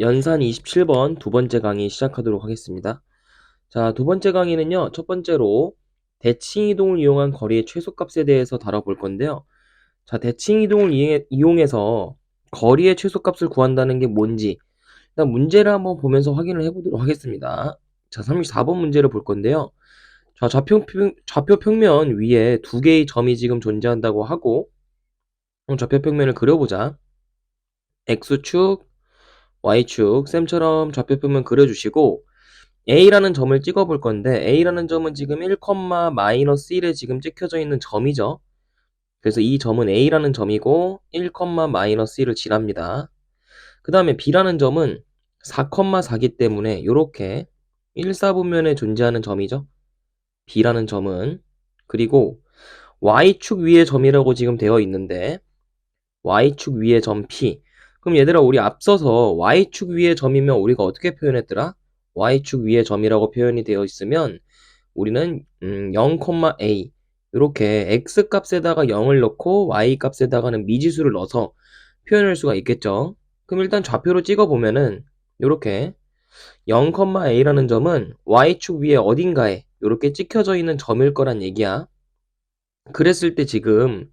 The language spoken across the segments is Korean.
연산 27번 두 번째 강의 시작하도록 하겠습니다. 자, 두 번째 강의는요, 첫 번째로 대칭 이동을 이용한 거리의 최소값에 대해서 다뤄볼 건데요. 자, 대칭 이동을 이용해서 거리의 최소값을 구한다는 게 뭔지 일단 문제를 한번 보면서 확인을 해보도록 하겠습니다. 자, 34번 문제를 볼 건데요. 자, 좌표 평면 위에 두 개의 점이 지금 존재한다고 하고 좌표 평면을 그려보자. X축, Y축, 쌤처럼 좌표 평면 그려주시고 A라는 점을 찍어볼 건데 A라는 점은 지금 1,-1에 지금 찍혀져 있는 점이죠. 그래서 이 점은 A라는 점이고 1,-1을 지납니다. 그 다음에 B라는 점은 4,4기 때문에 이렇게 1사분면에 존재하는 점이죠. B라는 점은. 그리고 Y축 위의 점이라고 지금 되어 있는데 Y축 위의 점 P. 그럼 얘들아, 우리 앞서서 Y축 위의 점이면 우리가 어떻게 표현했더라? Y축 위의 점이라고 표현이 되어 있으면 우리는 0,A 이렇게 X 값에다가 0을 넣고 Y 값에다가는 미지수를 넣어서 표현할 수가 있겠죠. 그럼 일단 좌표로 찍어보면은 이렇게 0,A라는 점은 Y축 위에 어딘가에 이렇게 찍혀져 있는 점일 거란 얘기야. 그랬을 때 지금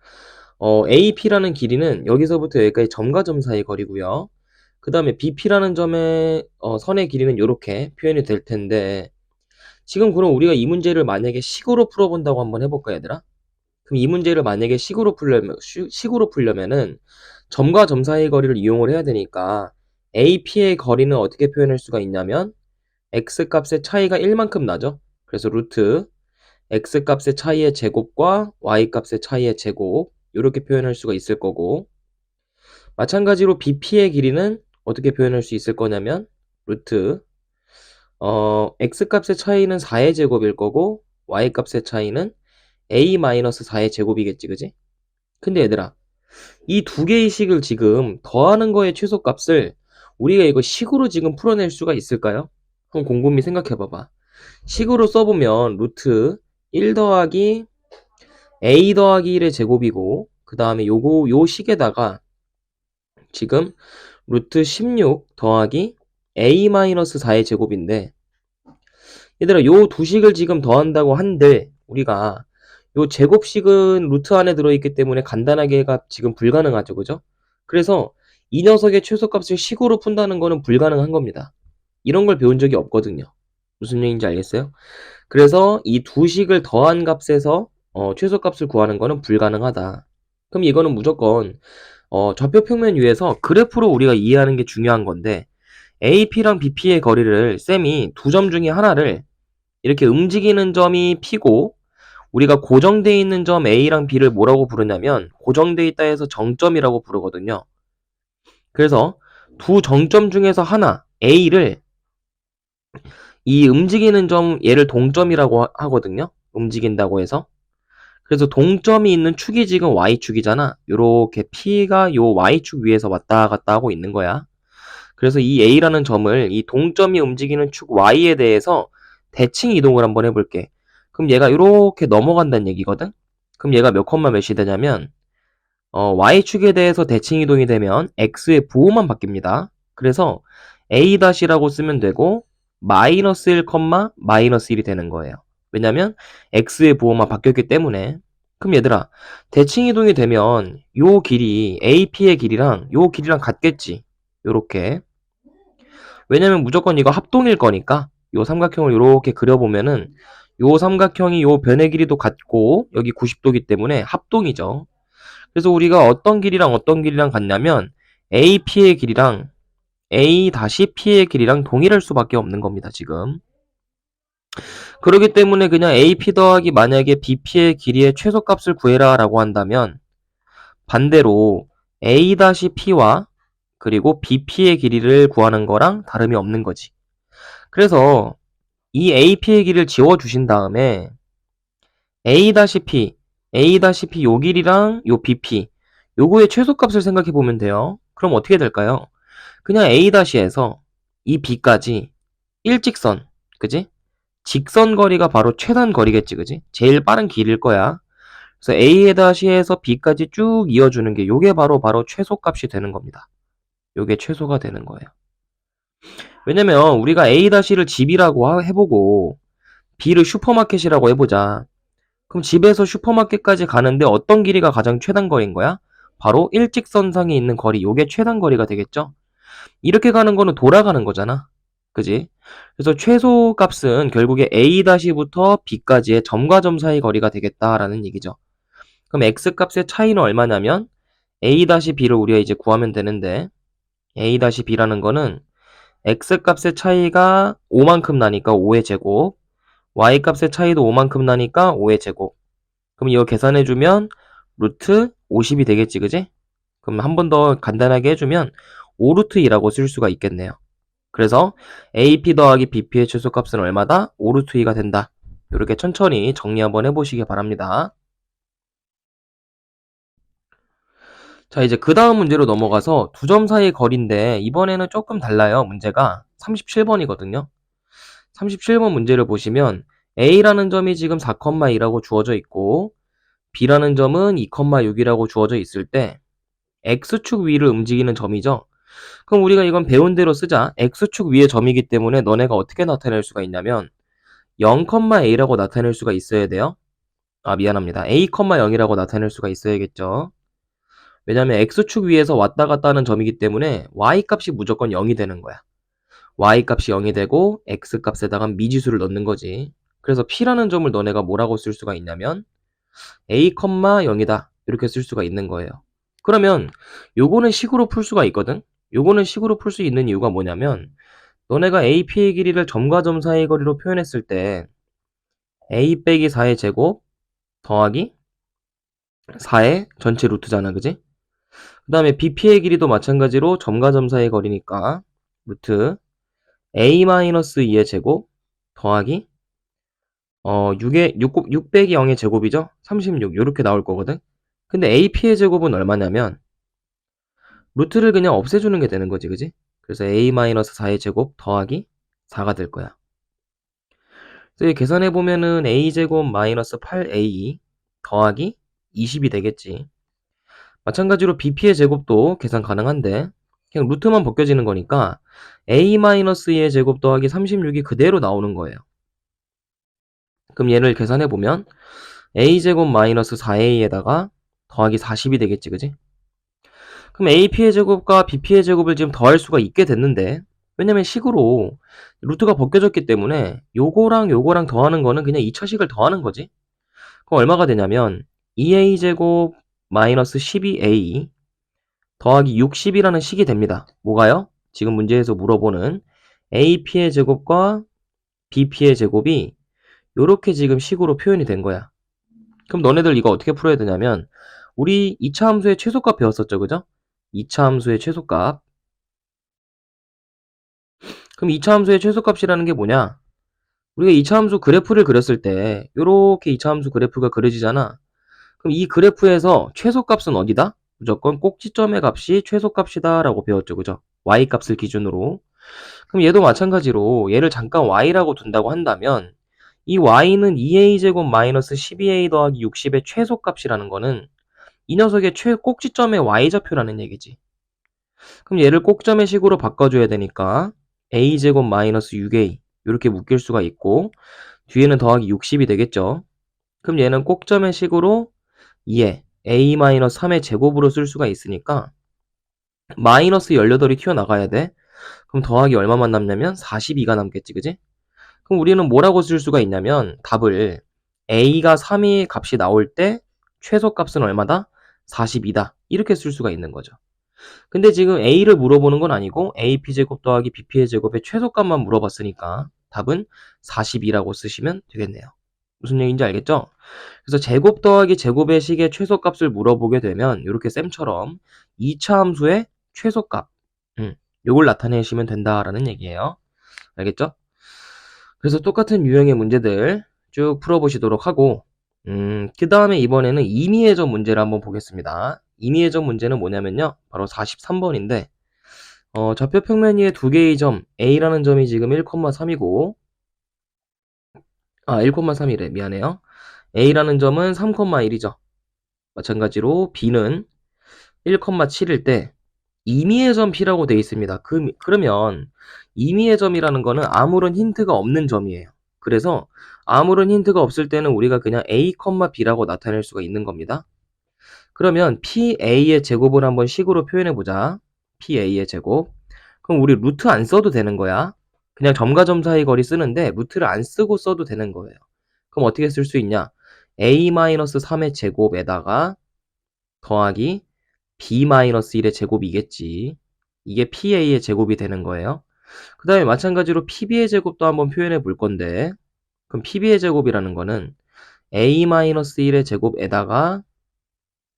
AP라는 길이는 여기서부터 여기까지 점과 점 사이 거리고요. 그 다음에 BP라는 점의 선의 길이는 이렇게 표현이 될 텐데 지금 그럼 우리가 이 문제를 만약에 식으로 풀어본다고 한번 해볼까, 얘들아? 그럼 이 문제를 만약에 식으로 풀려면은 점과 점 사이의 거리를 이용을 해야 되니까 AP의 거리는 어떻게 표현할 수가 있냐면 X 값의 차이가 1만큼 나죠. 그래서 루트 X 값의 차이의 제곱과 Y 값의 차이의 제곱 이렇게 표현할 수가 있을 거고, 마찬가지로 BP의 길이는 어떻게 표현할 수 있을 거냐면 루트 X 값의 차이는 4의 제곱일 거고 Y 값의 차이는 A-4의 제곱이겠지, 그지? 근데 얘들아, 이 두 개의 식을 지금 더하는 거의 최소값을 우리가 이거 식으로 지금 풀어낼 수가 있을까요? 한번 곰곰이 생각해 봐봐. 식으로 써보면 루트 1 더하기 A 더하기 1의 제곱이고 그 다음에 요 식에다가 지금 루트 16 더하기 A-4의 제곱인데, 얘들아, 요 두 식을 지금 더한다고 한들 우리가 요 제곱식은 루트 안에 들어있기 때문에 간단하게가 지금 불가능하죠, 그죠? 그래서 이 녀석의 최소값을 식으로 푼다는 거는 불가능한 겁니다. 이런 걸 배운 적이 없거든요. 무슨 얘기인지 알겠어요? 그래서 이 두 식을 더한 값에서 최소값을 구하는 거는 불가능하다. 그럼 이거는 무조건 좌표 평면 위에서 그래프로 우리가 이해하는 게 중요한 건데, AP랑 BP의 거리를 쌤이 두 점 중에 하나를 이렇게 움직이는 점이 P고 우리가 고정되어 있는 점 A랑 B를 뭐라고 부르냐면 고정되어 있다 해서 정점이라고 부르거든요. 그래서 두 정점 중에서 하나 A를 이 움직이는 점 얘를 동점이라고 하거든요. 움직인다고 해서. 그래서 동점이 있는 축이 지금 Y축이잖아. 요렇게 P가 요 Y축 위에서 왔다 갔다 하고 있는 거야. 그래서 이 A라는 점을 이 동점이 움직이는 축 Y에 대해서 대칭 이동을 한번 해볼게. 그럼 얘가 이렇게 넘어간다는 얘기거든? 그럼 얘가 몇 콤마 몇이 되냐면 Y축에 대해서 대칭 이동이 되면 X의 부호만 바뀝니다. 그래서 A-라고 쓰면 되고 마이너스 1, 마이너스 1이 되는 거예요. 왜냐면 X의 부호만 바뀌었기 때문에. 그럼 얘들아, 대칭 이동이 되면 요 길이 AP의 길이랑 요 길이랑 같겠지. 요렇게. 왜냐면 무조건 이거 합동일 거니까 요 삼각형을 요렇게 그려보면은 요 삼각형이 요 변의 길이도 같고 여기 90도기 때문에 합동이죠. 그래서 우리가 어떤 길이랑 같냐면 AP의 길이랑 A-P의 길이랑 동일할 수밖에 없는 겁니다, 지금. 그렇기 때문에 그냥 AP 더하기 만약에 BP의 길이의 최소값을 구해라 라고 한다면 반대로 A-P와 그리고 BP의 길이를 구하는 거랑 다름이 없는 거지. 그래서 이 AP의 길이를 지워주신 다음에 A-P, A-P 요 길이랑 요 BP 요거의 최소값을 생각해 보면 돼요. 그럼 어떻게 될까요? 그냥 A-에서 이 B까지 일직선, 그지? 직선 거리가 바로 최단 거리겠지, 그지? 제일 빠른 길일 거야. 그래서 A에서 B까지 쭉 이어주는 게 요게 바로 최소값이 되는 겁니다. 요게 최소가 되는 거예요. 왜냐면 우리가 A-를 집이라고 해보고 B를 슈퍼마켓이라고 해보자. 그럼 집에서 슈퍼마켓까지 가는데 어떤 길이가 가장 최단거리인 거야? 바로 일직선상에 있는 거리, 요게 최단거리가 되겠죠? 이렇게 가는 거는 돌아가는 거잖아. 그지? 그래서 최소 값은 결국에 A-부터 B까지의 점과 점 사이 거리가 되겠다라는 얘기죠. 그럼 X 값의 차이는 얼마냐면 A-B를 우리가 이제 구하면 되는데 A-B라는 거는 X 값의 차이가 5만큼 나니까 5의 제곱, Y 값의 차이도 5만큼 나니까 5의 제곱. 그럼 이거 계산해주면 루트 50이 되겠지, 그지? 그럼 한 번 더 간단하게 해주면 5루트 2라고 쓸 수가 있겠네요. 그래서 AP 더하기 BP의 최소값은 얼마다? 5루트 2가 된다. 이렇게 천천히 정리 한번 해보시기 바랍니다. 자, 이제 그 다음 문제로 넘어가서 두 점 사이의 거리인데 이번에는 조금 달라요. 문제가 37번이거든요. 37번 문제를 보시면 A라는 점이 지금 4,2라고 주어져 있고 B라는 점은 2,6이라고 주어져 있을 때 X축 위를 움직이는 점이죠. 그럼 우리가 이건 배운 대로 쓰자. X축 위의 점이기 때문에 너네가 어떻게 나타낼 수가 있냐면 0,A라고 나타낼 수가 있어야 돼요. 아, 미안합니다. A,0이라고 나타낼 수가 있어야겠죠. 왜냐면 X축 위에서 왔다 갔다 하는 점이기 때문에 Y값이 무조건 0이 되는 거야. Y값이 0이 되고 X값에다가 미지수를 넣는 거지. 그래서 P라는 점을 너네가 뭐라고 쓸 수가 있냐면 A,0이다. 이렇게 쓸 수가 있는 거예요. 그러면 요거는 식으로 풀 수가 있거든? 요거는 식으로 풀 수 있는 이유가 뭐냐면 너네가 AP의 길이를 점과 점 사이의 거리로 표현했을 때 A 빼기 4의 제곱 더하기 4의 전체 루트잖아, 그지? 그 다음에 BP의 길이도 마찬가지로 점과 점 사이의 거리니까 루트 A-2의 제곱 더하기 6 빼기 0의 제곱이죠? 36 이렇게 나올 거거든? 근데 AP의 제곱은 얼마냐면 루트를 그냥 없애주는 게 되는 거지, 그지? 그래서 A-4의 제곱 더하기 4가 될 거야. 그래서 계산해보면은 A제곱 마이너스 8A 더하기 20이 되겠지. 마찬가지로 BP의 제곱도 계산 가능한데 그냥 루트만 벗겨지는 거니까 A-2의 제곱 더하기 36이 그대로 나오는 거예요. 그럼 얘를 계산해보면 A제곱 마이너스 4A에다가 더하기 40이 되겠지, 그지? 그럼 AP의 제곱과 BP의 제곱을 지금 더할 수가 있게 됐는데 왜냐면 식으로 루트가 벗겨졌기 때문에 요거랑 요거랑 더하는 거는 그냥 2차식을 더하는 거지. 그럼 얼마가 되냐면 2a제곱 마이너스 12a 더하기 60이라는 식이 됩니다. 뭐가요? 지금 문제에서 물어보는 ap의 제곱과 bp의 제곱이 요렇게 지금 식으로 표현이 된 거야. 그럼 너네들 이거 어떻게 풀어야 되냐면 우리 2차 함수의 최소값 배웠었죠, 그죠? 2차 함수의 최소값. 그럼 2차 함수의 최소값이라는 게 뭐냐? 우리가 2차 함수 그래프를 그렸을 때 요렇게 2차 함수 그래프가 그려지잖아. 그럼 이 그래프에서 최소값은 어디다? 무조건 꼭지점의 값이 최소값이다 라고 배웠죠, 그죠? y값을 기준으로. 그럼 얘도 마찬가지로 얘를 잠깐 y라고 둔다고 한다면 이 y는 2a제곱 마이너스 12a 더하기 60의 최소값이라는 거는 이 녀석의 꼭지점의 y좌표라는 얘기지. 그럼 얘를 꼭점의 식으로 바꿔줘야 되니까 a제곱 마이너스 6a 이렇게 묶일 수가 있고 뒤에는 더하기 60이 되겠죠. 그럼 얘는 꼭점의 식으로 2에 a-3의 제곱으로 쓸 수가 있으니까 마이너스 18이 튀어나가야 돼. 그럼 더하기 얼마만 남냐면 42가 남겠지, 그지? 그럼 우리는 뭐라고 쓸 수가 있냐면 답을 a가 3의 값이 나올 때 최소값은 얼마다? 42다. 이렇게 쓸 수가 있는 거죠. 근데 지금 a를 물어보는 건 아니고 ap제곱 더하기 bp의 제곱의 최소값만 물어봤으니까 답은 42라고 쓰시면 되겠네요. 무슨 얘기인지 알겠죠? 그래서 제곱 더하기 제곱의 식의 최소값을 물어보게 되면 이렇게 쌤처럼 2차 함수의 최소값 요걸 나타내시면 된다라는 얘기예요. 알겠죠? 그래서 똑같은 유형의 문제들 쭉 풀어보시도록 하고 그 다음에 이번에는 임의회전 문제를 한번 보겠습니다. 임의회전 문제는 뭐냐면요. 바로 43번인데 좌표 평면 위에 두 개의 점 A라는 점이 지금 1,3이고 1,3이래 미안해요. A라는 점은 3,1이죠. 마찬가지로 B는 1,7일 때 임의의 점 P라고 되어 있습니다. 그러면 임의의 점이라는 거는 아무런 힌트가 없는 점이에요. 그래서 아무런 힌트가 없을 때는 우리가 그냥 A, B라고 나타낼 수가 있는 겁니다. 그러면 PA의 제곱을 한번 식으로 표현해 보자. PA의 제곱. 그럼 우리 루트 안 써도 되는 거야. 그냥 점과 점 사이 거리 쓰는데 루트를 안 쓰고 써도 되는 거예요. 그럼 어떻게 쓸 수 있냐? A-3의 제곱에다가 더하기 B-1의 제곱이겠지. 이게 PA의 제곱이 되는 거예요. 그 다음에 마찬가지로 PB의 제곱도 한번 표현해 볼 건데, 그럼 PB의 제곱이라는 거는 A-1의 제곱에다가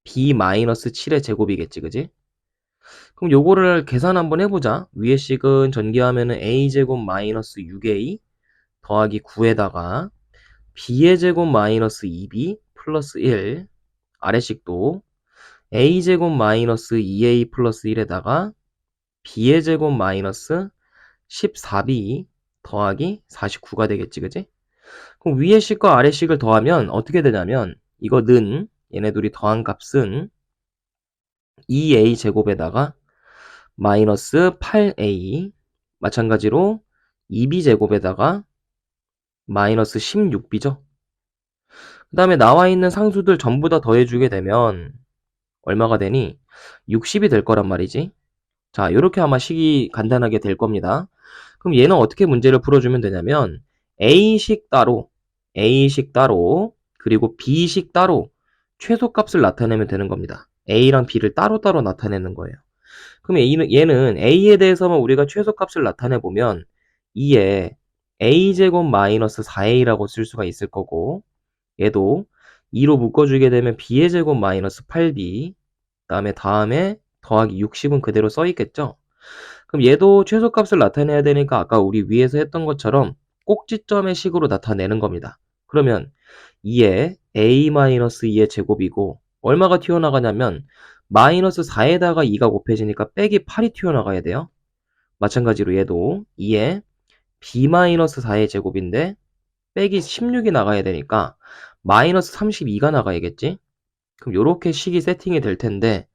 B-7의 제곱이겠지, 그지? 그럼 요거를 계산 한번 해보자. 위에 식은 전개하면은 A제곱 마이너스 6A 더하기 9에다가 B의 제곱 마이너스 2B 플러스 1, 아래식도 A제곱 마이너스 2A 플러스 1에다가 B의 제곱 마이너스 14B 더하기 49가 되겠지, 그지? 그럼 위의 식과 아래 식을 더하면 어떻게 되냐면 이거는 얘네 둘이 더한 값은 2A 제곱에다가 마이너스 8A 마찬가지로 2B 제곱에다가 마이너스 16B죠. 그 다음에 나와 있는 상수들 전부 다 더해주게 되면 얼마가 되니? 60이 될 거란 말이지. 자, 이렇게 아마 식이 간단하게 될 겁니다. 그럼 얘는 어떻게 문제를 풀어주면 되냐면 A식 따로, A식 따로, 그리고 B식 따로 최소값을 나타내면 되는 겁니다. A랑 B를 따로따로 나타내는 거예요. 그럼 얘는 A에 대해서만 우리가 최소값을 나타내보면 2에 A제곱 마이너스 4A라고 쓸 수가 있을 거고 얘도 2로 묶어주게 되면 B의 제곱 마이너스 8B 다음에 더하기 60은 그대로 써있겠죠? 그럼 얘도 최소값을 나타내야 되니까 아까 우리 위에서 했던 것처럼 꼭지점의 식으로 나타내는 겁니다. 그러면 2에 A-2의 제곱이고 얼마가 튀어나가냐면 마이너스 4에다가 2가 곱해지니까 빼기 8이 튀어나가야 돼요. 마찬가지로 얘도 2에 B-4의 제곱인데 빼기 16이 나가야 되니까 마이너스 32가 나가야겠지? 그럼 요렇게 식이 세팅이 될 텐데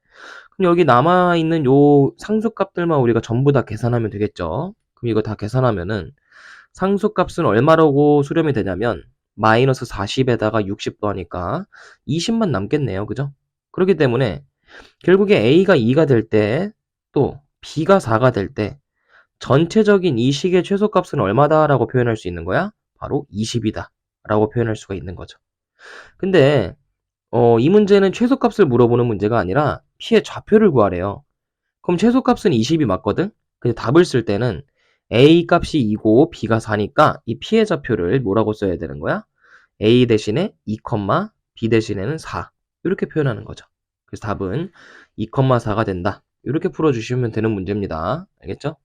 그럼 여기 남아있는 요 상수값들만 우리가 전부 다 계산하면 되겠죠? 그럼 이거 다 계산하면은 상수값은 얼마라고 수렴이 되냐면 마이너스 40에다가 60 더하니까 20만 남겠네요. 그죠? 그렇기 때문에 결국에 A가 2가 될 때 또 B가 4가 될 때 전체적인 이 식의 최소값은 얼마다 라고 표현할 수 있는 거야? 바로 20이다 라고 표현할 수가 있는 거죠. 근데 이 문제는 최소값을 물어보는 문제가 아니라 P의 좌표를 구하래요. 그럼 최소값은 20이 맞거든? 근데 답을 쓸 때는 A 값이 2고 B가 4니까 이 P의 좌표를 뭐라고 써야 되는 거야? A 대신에 2, B 대신에는 4 이렇게 표현하는 거죠. 그래서 답은 2, 4가 된다. 이렇게 풀어주시면 되는 문제입니다. 알겠죠?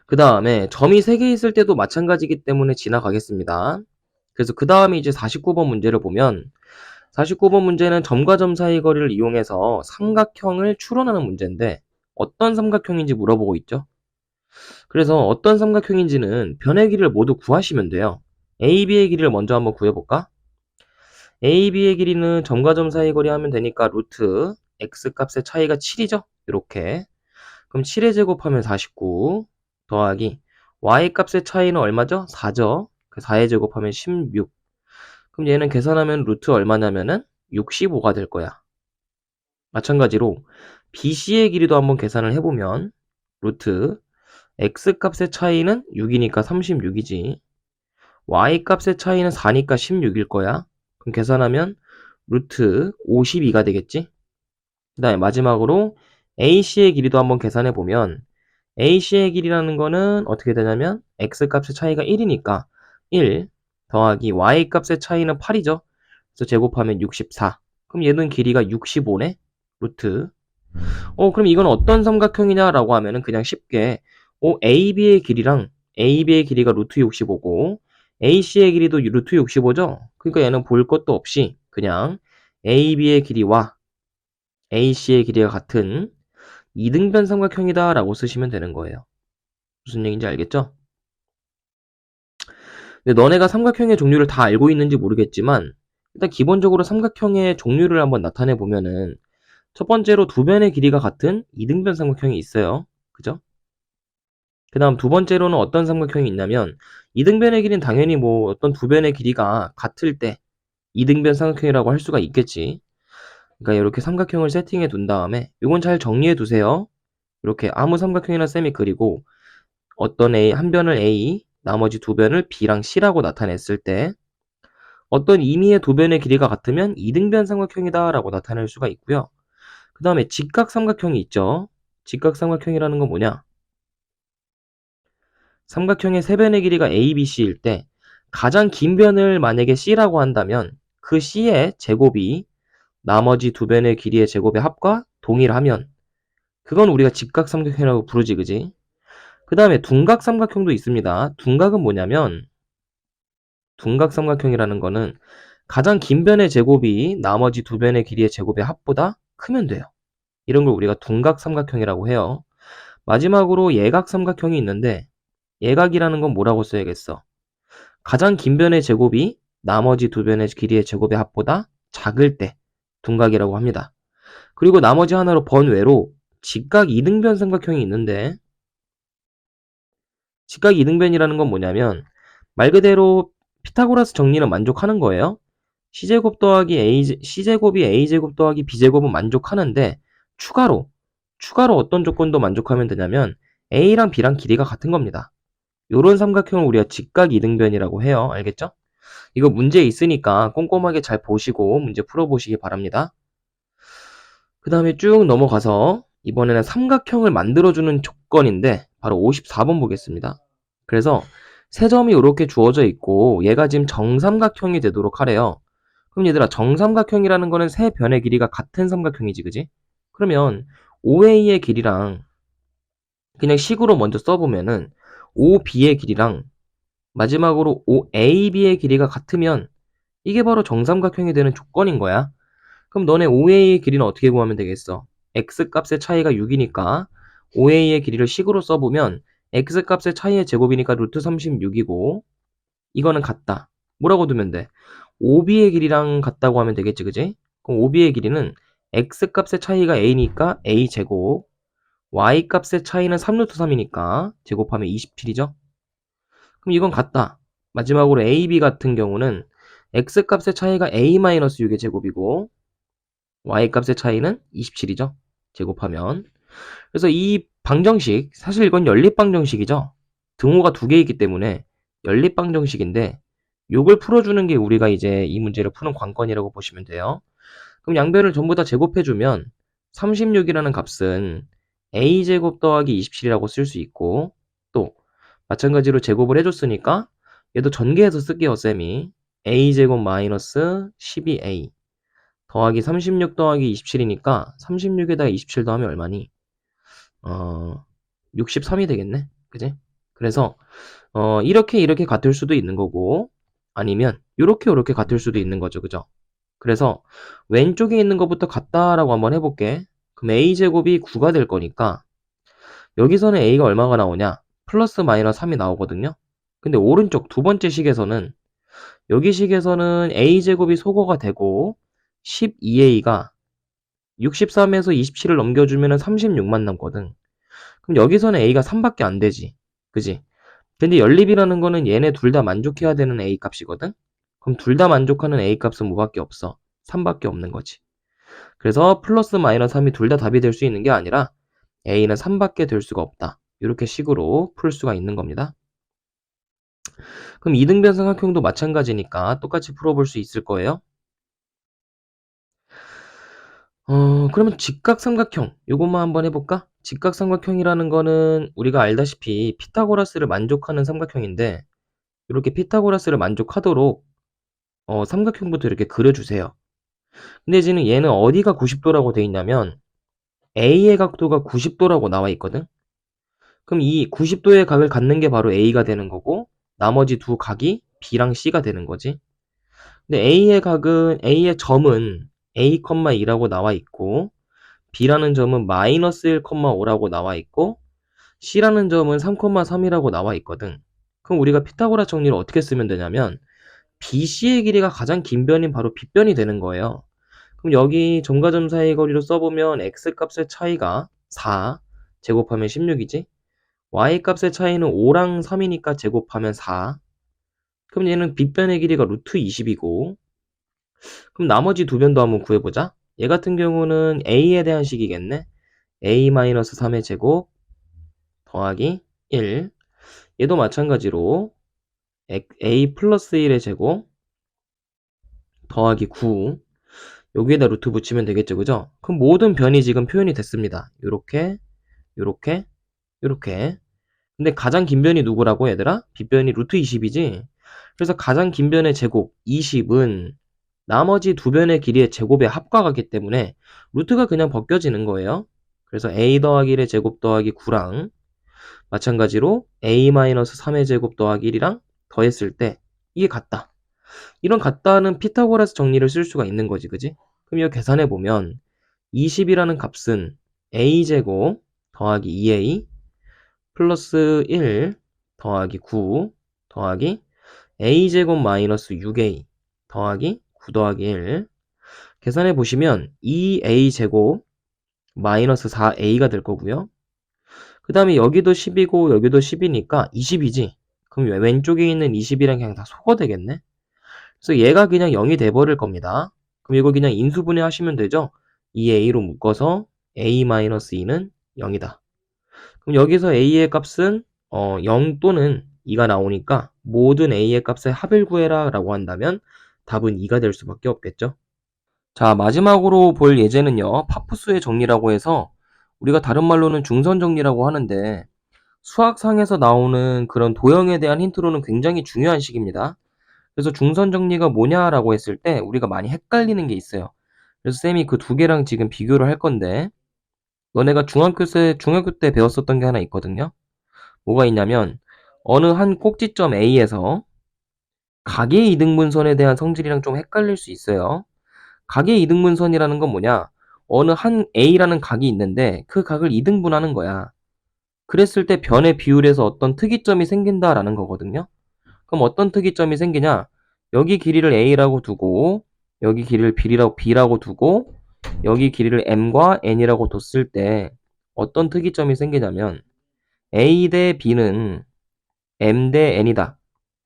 그 다음에 점이 3개 있을 때도 마찬가지이기 때문에 지나가겠습니다. 그래서 그 다음에 이제 49번 문제를 보면 49번 문제는 점과 점 사이 거리를 이용해서 삼각형을 추론하는 문제인데 어떤 삼각형인지 물어보고 있죠. 그래서 어떤 삼각형인지는 변의 길이를 모두 구하시면 돼요. AB의 길이를 먼저 한번 구해볼까? AB의 길이는 점과 점 사이 거리 하면 되니까 루트 X값의 차이가 7이죠? 이렇게. 그럼 7의 제곱하면 49 더하기 Y값의 차이는 얼마죠? 4죠? 그 4의 제곱하면 16. 그럼 얘는 계산하면 루트 얼마냐면은 65가 될 거야. 마찬가지로 BC의 길이도 한번 계산을 해보면 루트 X값의 차이는 6이니까 36이지. Y값의 차이는 4니까 16일 거야. 그럼 계산하면 루트 52가 되겠지. 그 다음에 마지막으로 AC의 길이도 한번 계산해 보면 AC의 길이라는 거는 어떻게 되냐면 X값의 차이가 1이니까 1 더하기 Y값의 차이는 8이죠. 그래서 제곱하면 64. 그럼 얘는 길이가 65네. 루트. 그럼 이건 어떤 삼각형이냐라고 하면은 그냥 쉽게 AB의 길이가 루트 65고 AC의 길이도 루트 65죠. 그러니까 얘는 볼 것도 없이 그냥 AB의 길이와 AC의 길이가 같은 이등변 삼각형이다 라고 쓰시면 되는 거예요. 무슨 얘기인지 알겠죠? 근데 너네가 삼각형의 종류를 다 알고 있는지 모르겠지만 일단 기본적으로 삼각형의 종류를 한번 나타내 보면은 첫 번째로 두 변의 길이가 같은 이등변 삼각형이 있어요. 그죠? 그 다음 두 번째로는 어떤 삼각형이 있냐면 이등변의 길이는 당연히 뭐 어떤 두 변의 길이가 같을 때 이등변 삼각형이라고 할 수가 있겠지. 그러니까 이렇게 삼각형을 세팅해 둔 다음에 이건 잘 정리해 두세요. 이렇게 아무 삼각형이나 쌤이 그리고 어떤 한 변을 A, 나머지 두 변을 B랑 C라고 나타냈을 때 어떤 임의의 두 변의 길이가 같으면 이등변 삼각형이다 라고 나타낼 수가 있고요. 그 다음에 직각삼각형이 있죠. 직각삼각형이라는 건 뭐냐? 삼각형의 세 변의 길이가 A, B, C일 때 가장 긴 변을 만약에 C라고 한다면 그 C의 제곱이 나머지 두 변의 길이의 제곱의 합과 동일하면 그건 우리가 직각삼각형이라고 부르지, 그지? 그 다음에 둔각삼각형도 있습니다. 둔각은 뭐냐면 둔각삼각형이라는 거는 가장 긴 변의 제곱이 나머지 두 변의 길이의 제곱의 합보다 크면 돼요. 이런 걸 우리가 둔각삼각형이라고 해요. 마지막으로 예각삼각형이 있는데 예각이라는 건 뭐라고 써야겠어? 가장 긴 변의 제곱이 나머지 두 변의 길이의 제곱의 합보다 작을 때 둔각이라고 합니다. 그리고 나머지 하나로 번외로 직각 이등변 삼각형이 있는데 직각 이등변이라는 건 뭐냐면 말 그대로 피타고라스 정리는 만족하는 거예요. C제곱 더하기 C제곱이 A제곱 더하기 B제곱은 만족하는데 추가로 어떤 조건도 만족하면 되냐면 A랑 B랑 길이가 같은 겁니다. 요런 삼각형을 우리가 직각 이등변이라고 해요. 알겠죠? 이거 문제 있으니까 꼼꼼하게 잘 보시고 문제 풀어보시기 바랍니다. 그 다음에 쭉 넘어가서 이번에는 삼각형을 만들어주는 조건인데 바로 54번 보겠습니다. 그래서 세 점이 이렇게 주어져 있고 얘가 지금 정삼각형이 되도록 하래요. 그럼 얘들아 정삼각형이라는 거는 세 변의 길이가 같은 삼각형이지, 그지? 그러면 OA의 길이랑 그냥 식으로 먼저 써보면은 OB의 길이랑 마지막으로 OAB의 길이가 같으면 이게 바로 정삼각형이 되는 조건인 거야. 그럼 너네 OA의 길이는 어떻게 구하면 되겠어? X값의 차이가 6이니까 OA의 길이를 식으로 써보면 X값의 차이의 제곱이니까 루트 36이고 이거는 같다. 뭐라고 두면 돼? OB의 길이랑 같다고 하면 되겠지, 그지? 그럼 OB의 길이는 X값의 차이가 A니까 A제곱 Y값의 차이는 3루트 3이니까 제곱하면 27이죠? 그럼 이건 같다. 마지막으로 AB 같은 경우는 X값의 차이가 A-6의 제곱이고 Y값의 차이는 27이죠. 제곱하면. 그래서 이 방정식, 사실 이건 연립방정식이죠. 등호가 두 개 있기 때문에 연립방정식인데 요걸 풀어주는 게 우리가 이제 이 문제를 푸는 관건이라고 보시면 돼요. 그럼 양변을 전부 다 제곱해주면 36이라는 값은 a제곱 더하기 27이라고 쓸 수 있고 또 마찬가지로 제곱을 해줬으니까 얘도 전개해서 쓸게요, 쌤이. a제곱 마이너스 12a 더하기 36 더하기 27이니까 36에다가 27 더하면 얼마니? 63이 되겠네. 그지? 그래서 이렇게 같을 수도 있는 거고 아니면 요렇게 같을 수도 있는 거죠. 그죠? 그래서 왼쪽에 있는 것부터 같다라고 한번 해볼게. 그럼 a제곱이 9가 될 거니까 여기서는 a가 얼마가 나오냐? 플러스 마이너스 3이 나오거든요. 근데 오른쪽 두 번째 식에서는 여기 식에서는 a제곱이 소거가 되고 12a가 63에서 27을 넘겨주면 36만 남거든. 그럼 여기서는 a가 3밖에 안 되지. 그지? 근데 연립이라는 거는 얘네 둘 다 만족해야 되는 a 값이거든? 그럼 둘 다 만족하는 a 값은 뭐밖에 없어? 3밖에 없는 거지. 그래서 플러스 마이너스 3이 둘 다 답이 될 수 있는 게 아니라 a는 3밖에 될 수가 없다. 이렇게 식으로 풀 수가 있는 겁니다. 그럼 이등변 삼각형도 마찬가지니까 똑같이 풀어볼 수 있을 거예요. 그러면 직각삼각형 요것만 한번 해볼까? 직각삼각형이라는 거는 우리가 알다시피 피타고라스를 만족하는 삼각형인데 이렇게 피타고라스를 만족하도록 삼각형부터 이렇게 그려주세요. 근데 지금 얘는 어디가 90도라고 돼 있냐면 A의 각도가 90도라고 나와 있거든. 그럼 이 90도의 각을 갖는 게 바로 A가 되는 거고 나머지 두 각이 B랑 C가 되는 거지. 근데 A의 점은 A,2라고 나와 있고 B라는 점은 마이너스 1,5라고 나와 있고 C라는 점은 3,3이라고 나와 있거든. 그럼 우리가 피타고라 정리를 어떻게 쓰면 되냐면 BC의 길이가 가장 긴 변인 바로 B변이 되는 거예요. 그럼 여기 점과 점 사이의 거리로 써보면 x값의 차이가 4 제곱하면 16이지. y값의 차이는 5랑 3이니까 제곱하면 4. 그럼 얘는 빗변의 길이가 루트 20이고, 그럼 나머지 두 변도 한번 구해보자. 얘 같은 경우는 a에 대한 식이겠네. a-3의 제곱 더하기 1. 얘도 마찬가지로 a 플러스 1의 제곱 더하기 9. 여기에다 루트 붙이면 되겠죠, 그죠? 그럼 모든 변이 지금 표현이 됐습니다. 요렇게, 요렇게, 요렇게. 근데 가장 긴 변이 누구라고, 얘들아? 빗변이 루트 20이지? 그래서 가장 긴 변의 제곱 20은 나머지 두 변의 길이의 제곱의 합과가기 때문에 루트가 그냥 벗겨지는 거예요. 그래서 a 더하기 1의 제곱 더하기 9랑 마찬가지로 a-3의 제곱 더하기 1이랑 더했을 때 이게 같다. 이런 같다는 피타고라스 정리를 쓸 수가 있는 거지, 그지? 그럼 이거 계산해 보면 20이라는 값은 a제곱 더하기 2a 플러스 1 더하기 9 더하기 a제곱 마이너스 6a 더하기 9 더하기 1. 계산해 보시면 2a제곱 마이너스 4a가 될 거고요. 그 다음에 여기도 10이고 여기도 10이니까 20이지. 그럼 왼쪽에 있는 20이랑 그냥 다 소거 되겠네. 그래서 얘가 그냥 0이 돼버릴 겁니다. 그럼 이거 그냥 인수분해 하시면 되죠. 2a로 묶어서 a-2는 0이다. 그럼 여기서 a의 값은 0 또는 2가 나오니까 모든 a의 값의 합을 구해라 라고 한다면 답은 2가 될 수밖에 없겠죠. 자, 마지막으로 볼 예제는요, 파푸스의 정리라고 해서 우리가 다른 말로는 중선 정리라고 하는데 수학상에서 나오는 그런 도형에 대한 힌트로는 굉장히 중요한 식입니다. 그래서 중선 정리가 뭐냐라고 했을 때 우리가 많이 헷갈리는 게 있어요. 그래서 쌤이 그 두 개랑 지금 비교를 할 건데, 너네가 중학교 때 배웠었던 게 하나 있거든요. 뭐가 있냐면 어느 한 꼭지점 A에서 각의 이등분선에 대한 성질이랑 좀 헷갈릴 수 있어요. 각의 이등분선이라는 건 뭐냐? 어느 한 A라는 각이 있는데 그 각을 이등분하는 거야. 그랬을 때 변의 비율에서 어떤 특이점이 생긴다라는 거거든요. 그럼 어떤 특이점이 생기냐? 여기 길이를 A라고 두고 여기 길이를 B라고 두고 여기 길이를 M과 N이라고 뒀을 때 어떤 특이점이 생기냐면 A 대 B는 M 대 N이다.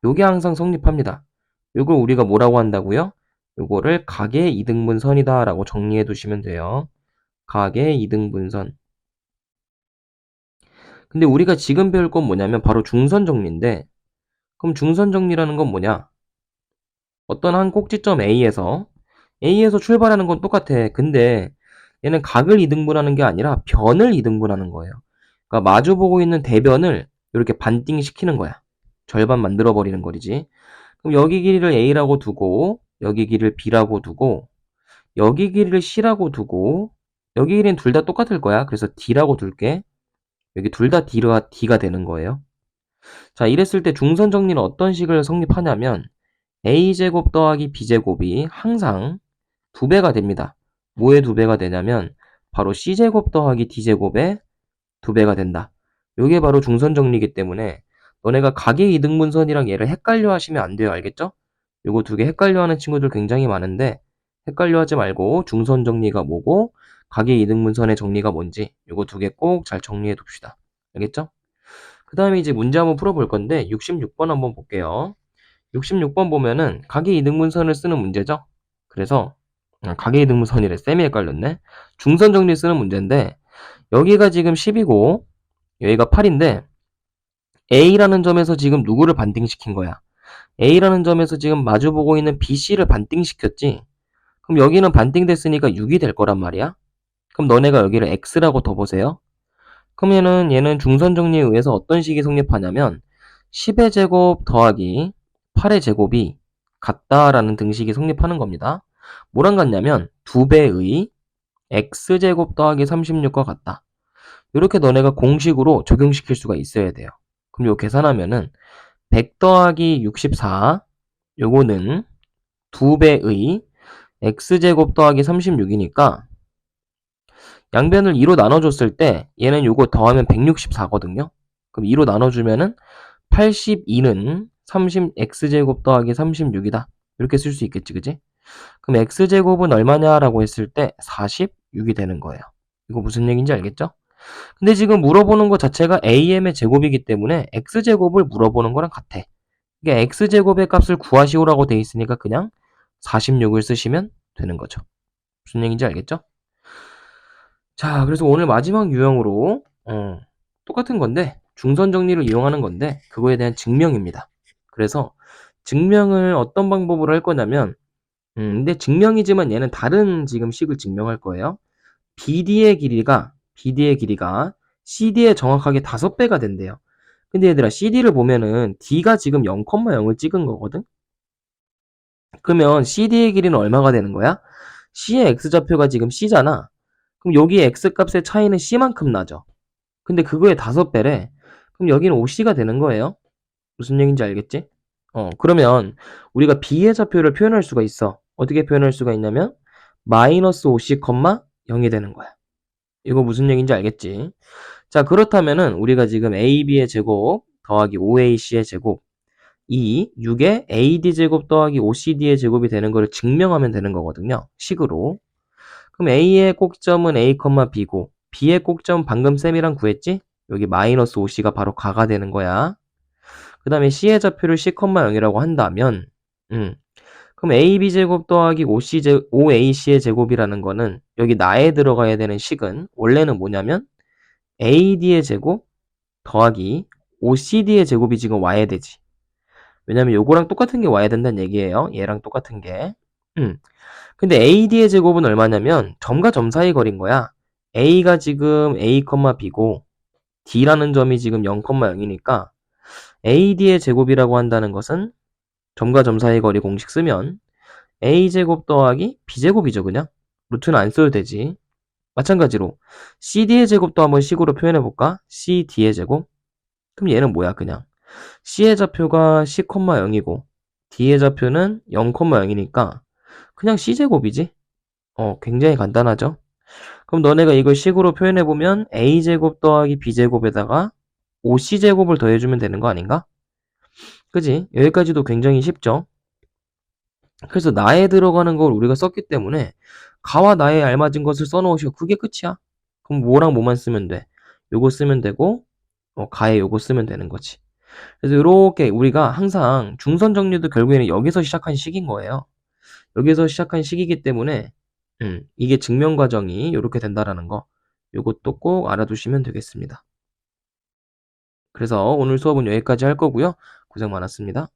요게 항상 성립합니다. 요걸 우리가 뭐라고 한다고요? 요거를 각의 이등분선이다 라고 정리해 두시면 돼요. 각의 이등분선. 근데 우리가 지금 배울 건 뭐냐면 바로 중선 정리인데, 그럼 중선 정리라는 건 뭐냐? 어떤 한 꼭지점 A에서 출발하는 건 똑같아. 근데 얘는 각을 이등분하는 게 아니라 변을 이등분하는 거예요. 그러니까 마주보고 있는 대변을 이렇게 반띵시키는 거야. 절반 만들어버리는 거리지. 그럼 여기 길이를 A라고 두고 여기 길이를 B라고 두고 여기 길이를 C라고 두고 여기 길이는 둘 다 똑같을 거야. 그래서 D라고 둘게. 여기 둘 다 D가 되는 거예요. 자, 이랬을 때 중선 정리는 어떤 식을 성립하냐면 A제곱 더하기 B제곱이 항상 2배가 됩니다. 뭐의 2배가 되냐면 바로 C제곱 더하기 D제곱의 2배가 된다. 이게 바로 중선 정리이기 때문에 너네가 각의 이등분선이랑 얘를 헷갈려 하시면 안 돼요. 알겠죠? 요거 두 개 헷갈려 하는 친구들 굉장히 많은데 헷갈려 하지 말고 중선 정리가 뭐고 각의 이등분선의 정리가 뭔지 요거 두 개 꼭 잘 정리해 둡시다. 알겠죠? 그 다음에 이제 문제 한번 풀어볼 건데 66번 한번 볼게요. 66번 보면은 각의 이등분선을 쓰는 문제죠. 그래서 각의 이등분선이래. 쌤이 헷갈렸네. 중선 정리 쓰는 문제인데 여기가 지금 10이고 여기가 8인데 A라는 점에서 지금 누구를 반띵시킨 거야? A라는 점에서 지금 마주보고 있는 BC를 반띵시켰지? 그럼 여기는 반띵됐으니까 6이 될 거란 말이야? 그럼 너네가 여기를 X라고 둬보세요. 그러면은 얘는 중선 정리에 의해서 어떤 식이 성립하냐면 10의 제곱 더하기 8의 제곱이 같다라는 등식이 성립하는 겁니다. 뭐랑 같냐면 2배의 X제곱 더하기 36과 같다. 이렇게 너네가 공식으로 적용시킬 수가 있어야 돼요. 그럼 요 계산하면은 100 더하기 64 요거는 2배의 x제곱 더하기 36이니까 양변을 2로 나눠줬을 때 얘는 요거 더하면 164거든요. 그럼 2로 나눠주면은 82는 30x제곱 더하기 36이다. 이렇게 쓸 수 있겠지, 그지? 그럼 x제곱은 얼마냐라고 했을 때 46이 되는 거예요. 이거 무슨 얘기인지 알겠죠? 근데 지금 물어보는 것 자체가 am의 제곱이기 때문에 x제곱을 물어보는 거랑 같아. 이게 x제곱의 값을 구하시오라고 돼 있으니까 그냥 46을 쓰시면 되는 거죠. 무슨 얘기인지 알겠죠? 자, 그래서 오늘 마지막 유형으로 똑같은 건데 중선 정리를 이용하는 건데 그거에 대한 증명입니다. 그래서 증명을 어떤 방법으로 할 거냐면 근데 증명이지만 얘는 다른 지금 식을 증명할 거예요. BD의 길이가 CD의 정확하게 5배가 된대요. 근데 얘들아 CD를 보면은 D가 지금 0,0을 찍은 거거든? 그러면 CD의 길이는 얼마가 되는 거야? C의 X좌표가 지금 C잖아. 그럼 여기 X값의 차이는 C만큼 나죠. 근데 그거의 5배래. 그럼 여기는 OC가 되는 거예요. 무슨 얘기인지 알겠지? 그러면 우리가 B의 좌표를 표현할 수가 있어. 어떻게 표현할 수가 있냐면 마이너스 OC, 0이 되는 거야. 이거 무슨 얘기인지 알겠지? 자, 그렇다면은 우리가 지금 AB의 제곱 더하기 5AC의 제곱 이 6의 AD 제곱 더하기 OCD의 제곱이 되는 거를 증명하면 되는 거거든요. 식으로. 그럼 A의 꼭점은 A, B고 B의 꼭점 방금 쌤이랑 구했지? 여기 마이너스 OC가 바로 가가 되는 거야. 그 다음에 C의 좌표를 C, 0이라고 한다면 그럼 AB제곱 더하기 5AC의 제곱이라는 거는 여기 나에 들어가야 되는 식은 원래는 뭐냐면 AD의 제곱 더하기 OCD의 제곱이 지금 와야 되지. 왜냐면 요거랑 똑같은 게 와야 된다는 얘기예요. 얘랑 똑같은 게. 근데 AD의 제곱은 얼마냐면 점과 점 사이 거리인 거야. A가 지금 A, B고 D라는 점이 지금 0,0이니까 AD의 제곱이라고 한다는 것은 점과 점 사이 거리 공식 쓰면 A제곱 더하기 B제곱이죠, 그냥. 루트는 안 써도 되지. 마찬가지로 CD의 제곱도 한번 식으로 표현해볼까? CD의 제곱? 그럼 얘는 뭐야, 그냥. C의 좌표가 C, 0이고 D의 좌표는 0,0이니까 그냥 C제곱이지? 굉장히 간단하죠? 그럼 너네가 이걸 식으로 표현해보면 A제곱 더하기 B제곱에다가 5C제곱을 더해주면 되는 거 아닌가? 그지? 여기까지도 굉장히 쉽죠? 그래서 나에 들어가는 걸 우리가 썼기 때문에 가와 나에 알맞은 것을 써놓으시고 그게 끝이야. 그럼 뭐랑 뭐만 쓰면 돼? 요거 쓰면 되고 가에 요거 쓰면 되는 거지. 그래서 이렇게 우리가 항상 중선 정리도 결국에는 여기서 시작한 식인 거예요. 여기서 시작한 식이기 때문에 이게 증명 과정이 이렇게 된다라는 거 요것도 꼭 알아두시면 되겠습니다. 그래서 오늘 수업은 여기까지 할 거고요. 고생 많았습니다.